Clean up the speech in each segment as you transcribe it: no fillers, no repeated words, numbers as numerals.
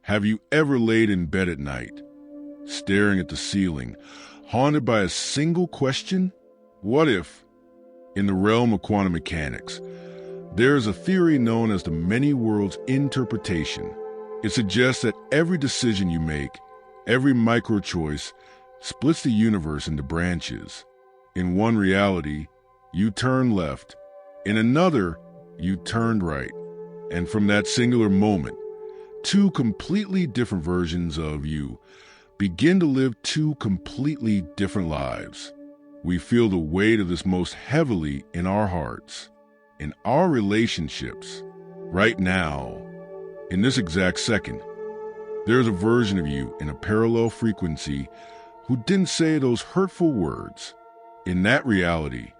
Have you ever laid in bed at night, staring at the ceiling, haunted by a single question? What if, in the realm of quantum mechanics, there is a theory known as the many worlds interpretation? It suggests that every decision you make, every micro-choice, splits the universe into branches. In one reality, you turn left. In another, you turned right. And from that singular moment, two completely different versions of you begin to live two completely different lives. We feel the weight of this most heavily in our hearts, in our relationships. Right now, in this exact second, there's a version of you in a parallel frequency who didn't say those hurtful words. In that reality,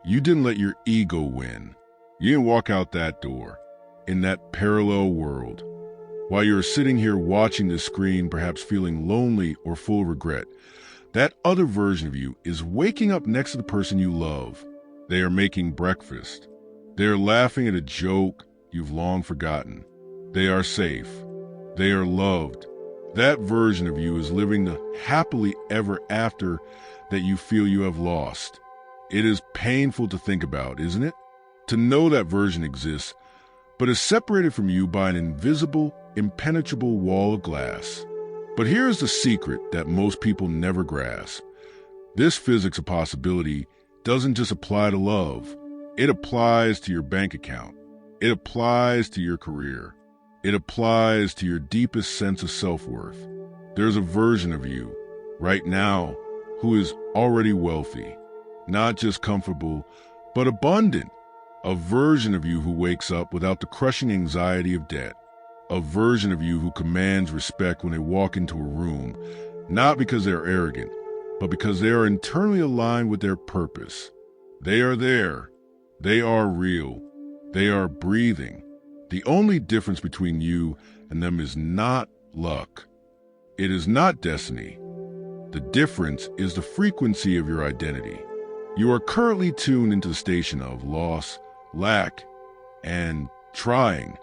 you didn't let your ego win. You didn't walk out that door. In that parallel world, while you're sitting here watching the screen, perhaps feeling lonely or full of regret, that other version of you is waking up next to the person you love. They are making breakfast. They are laughing at a joke you've long forgotten. They are safe. They are loved. That version of you is living the happily ever after that you feel you have lost. It is painful to think about, isn't it? To know that version exists, but is separated from you by an invisible, impenetrable wall of glass. But here's the secret that most people never grasp. This physics of possibility doesn't just apply to love. It applies to your bank account. It applies to your career. It applies to your deepest sense of self-worth. There's a version of you, right now, who is already wealthy, not just comfortable, but abundant. A version of you who wakes up without the crushing anxiety of debt. A version of you who commands respect when they walk into a room, not because they are arrogant, but because they are internally aligned with their purpose. They are there. They are real. They are breathing. The only difference between you and them is not luck. It is not destiny. The difference is the frequency of your identity. You are currently tuned into the station of loss, lack, and trying.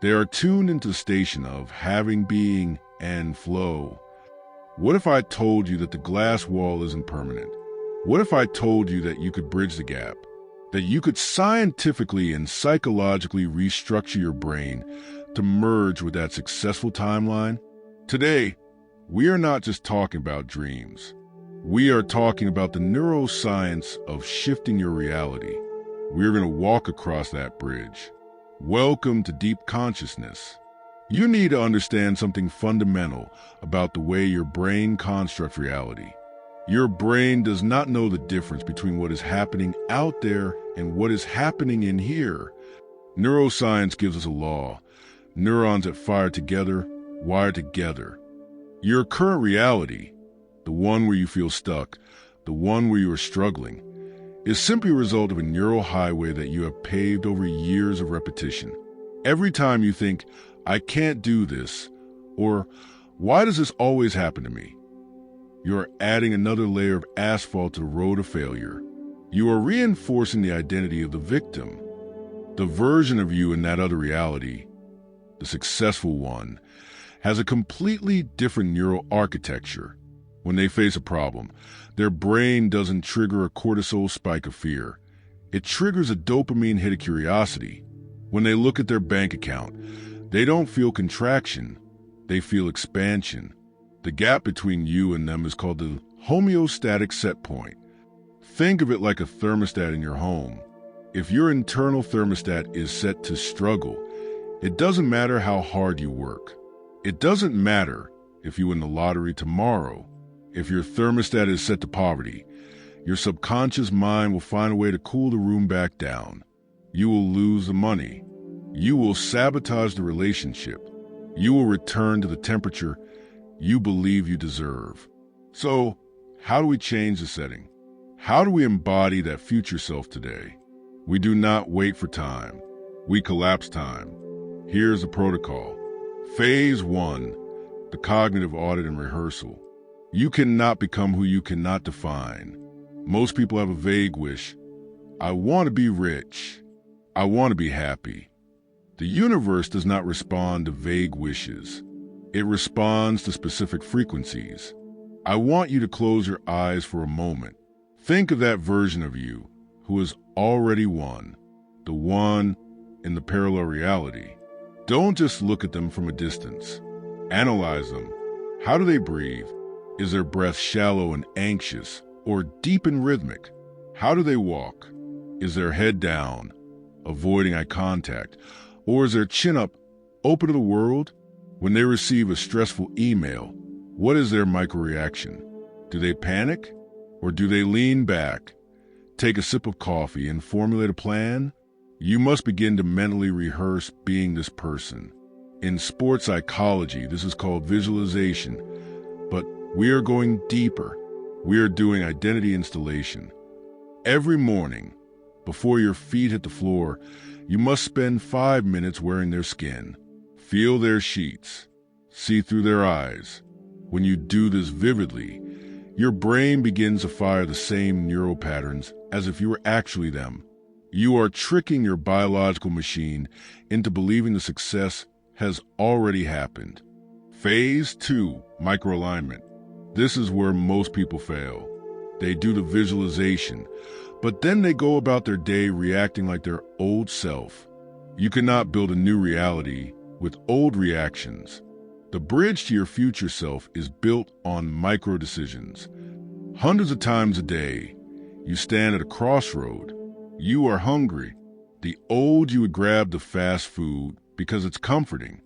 They are tuned into the station of having, being, and flow. What if I told you that the glass wall isn't permanent? What if I told you that you could bridge the gap? That you could scientifically and psychologically restructure your brain to merge with that successful timeline? Today, we are not just talking about dreams. We are talking about the neuroscience of shifting your reality. We're going to walk across that bridge. Welcome to deep consciousness. You need to understand something fundamental about the way your brain constructs reality. Your brain does not know the difference between what is happening out there and what is happening in here. Neuroscience gives us a law. Neurons that fire together, wire together. Your current reality, the one where you feel stuck, the one where you are struggling, is simply a result of a neural highway that you have paved over years of repetition. Every time you think, I can't do this, or why does this always happen to me? You are adding another layer of asphalt to the road of failure. You are reinforcing the identity of the victim. The version of you in that other reality, the successful one, has a completely different neural architecture. When they face a problem, their brain doesn't trigger a cortisol spike of fear. It triggers a dopamine hit of curiosity. When they look at their bank account, they don't feel contraction, they feel expansion. The gap between you and them is called the Homeostatic Set Point. Think of it like a thermostat in your home. If your internal thermostat is set to struggle, it doesn't matter how hard you work. It doesn't matter if you win the lottery tomorrow. If your thermostat is set to poverty, your subconscious mind will find a way to cool the room back down. You will lose the money. You will sabotage the relationship. You will return to the temperature you believe you deserve. So, how do we change the setting? How do we embody that future self today? We do not wait for time. We collapse time. Here's the protocol. Phase 1, the cognitive audit and rehearsal. You cannot become who you cannot define. Most people have a vague wish. I want to be rich. I want to be happy. The universe does not respond to vague wishes. It responds to specific frequencies. I want you to close your eyes for a moment. Think of that version of you who has already won, the one in the parallel reality. Don't just look at them from a distance. Analyze them. How do they breathe? Is their breath shallow and anxious or deep and rhythmic? How do they walk? Is their head down, avoiding eye contact, or is their chin up, open to the world? When they receive a stressful email, what is their micro-reaction? Do they panic, or do they lean back, take a sip of coffee, and formulate a plan? You must begin to mentally rehearse being this person. In sports psychology, this is called visualization, but we are going deeper. We are doing identity installation. Every morning, before your feet hit the floor, you must spend 5 minutes wearing their skin. Feel their sheets. See through their eyes. When you do this vividly, your brain begins to fire the same neural patterns as if you were actually them. You are tricking your biological machine into believing the success has already happened. Phase 2, microalignment. This is where most people fail. They do the visualization, but then they go about their day reacting like their old self. You cannot build a new reality with old reactions. The bridge to your future self is built on micro decisions. Hundreds of times a day, you stand at a crossroad. You are hungry. The old you would grab the fast food because it's comforting.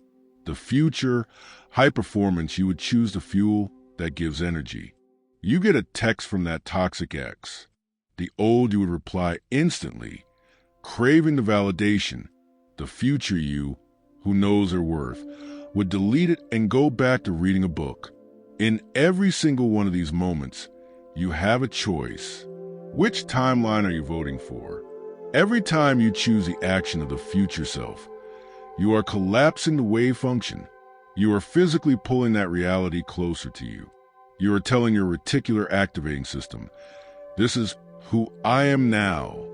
The future, high performance, you would choose the fuel that gives energy. You get a text from that toxic ex. The old you would reply instantly, craving the validation. The future you, who knows their worth, would delete it and go back to reading a book. In every single one of these moments, you have a choice. Which timeline are you voting for? Every time you choose the action of the future self, you are collapsing the wave function. You are physically pulling that reality closer to you. You are telling your reticular activating system, this is who I am now.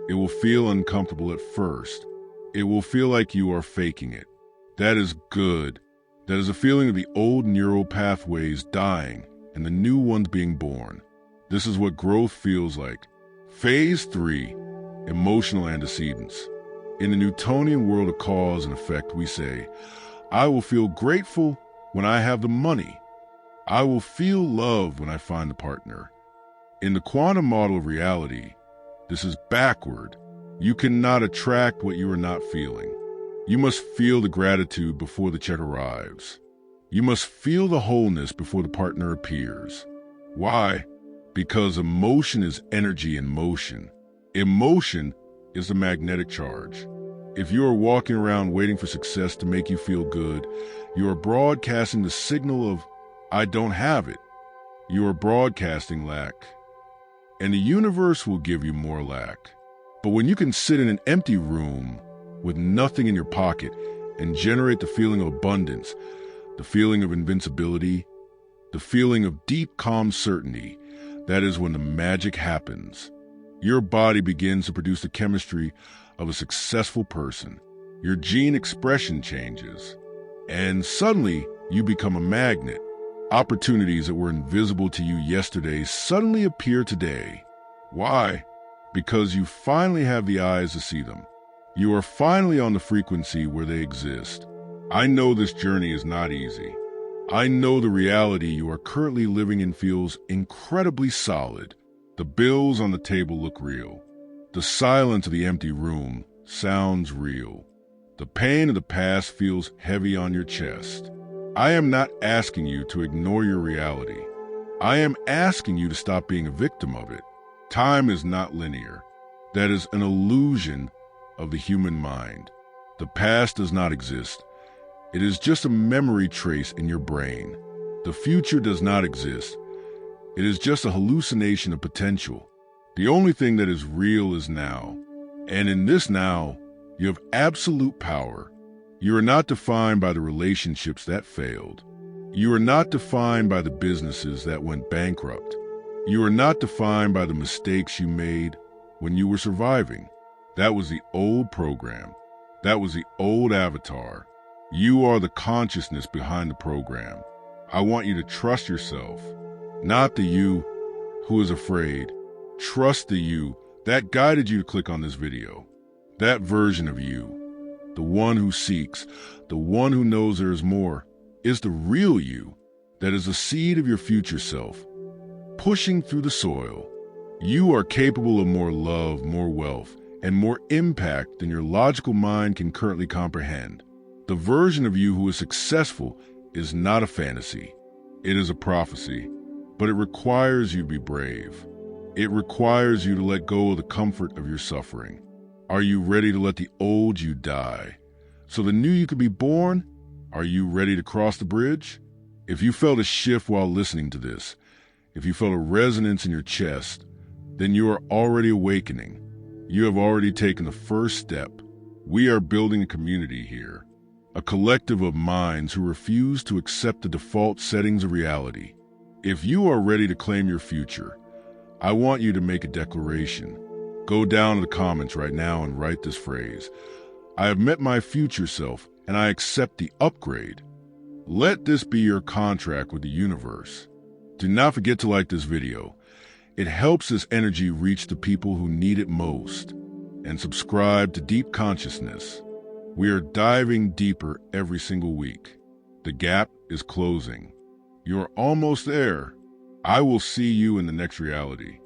It will feel uncomfortable at first. It will feel like you are faking it. That is good. That is a feeling of the old neural pathways dying and the new ones being born. This is what growth feels like. Phase 3, emotional antecedents. In the Newtonian world of cause and effect, we say, I will feel grateful when I have the money. I will feel love when I find the partner. In the quantum model of reality, this is backward. You cannot attract what you are not feeling. You must feel the gratitude before the check arrives. You must feel the wholeness before the partner appears. Why? Because emotion is energy in motion. Emotion is the magnetic charge. If you are walking around waiting for success to make you feel good, you are broadcasting the signal of, I don't have it. You are broadcasting lack. And the universe will give you more lack. But when you can sit in an empty room with nothing in your pocket and generate the feeling of abundance, the feeling of invincibility, the feeling of deep, calm certainty, that is when the magic happens. Your body begins to produce the chemistry of a successful person. Your gene expression changes. And suddenly, you become a magnet. Opportunities that were invisible to you yesterday suddenly appear today. Why? Because you finally have the eyes to see them. You are finally on the frequency where they exist. I know this journey is not easy. I know the reality you are currently living in feels incredibly solid. The bills on the table look real. The silence of the empty room sounds real. The pain of the past feels heavy on your chest. I am not asking you to ignore your reality. I am asking you to stop being a victim of it. Time is not linear. That is an illusion of the human mind. The past does not exist. It is just a memory trace in your brain. The future does not exist. It is just a hallucination of potential. The only thing that is real is now. And in this now, you have absolute power. You are not defined by the relationships that failed. You are not defined by the businesses that went bankrupt. You are not defined by the mistakes you made when you were surviving. That was the old program. That was the old avatar. You are the consciousness behind the program. I want you to trust yourself, not the you who is afraid. Trust the you that guided you to click on this video. That version of you, the one who seeks, the one who knows there is more, is the real you that is the seed of your future self, pushing through the soil. You are capable of more love, more wealth, and more impact than your logical mind can currently comprehend. The version of you who is successful is not a fantasy. It is a prophecy, but it requires you to be brave. It requires you to let go of the comfort of your suffering. Are you ready to let the old you die so the new you could be born? Are you ready to cross the bridge? If you felt a shift while listening to this, if you felt a resonance in your chest, then you are already awakening. You have already taken the first step. We are building a community here, a collective of minds who refuse to accept the default settings of reality. If you are ready to claim your future, I want you to make a declaration. Go down to the comments right now and write this phrase. I have met my future self and I accept the upgrade. Let this be your contract with the universe. Do not forget to like this video. It helps this energy reach the people who need it most. And subscribe to Deep Consciousness. We are diving deeper every single week. The gap is closing. You're almost there. I will see you in the next reality.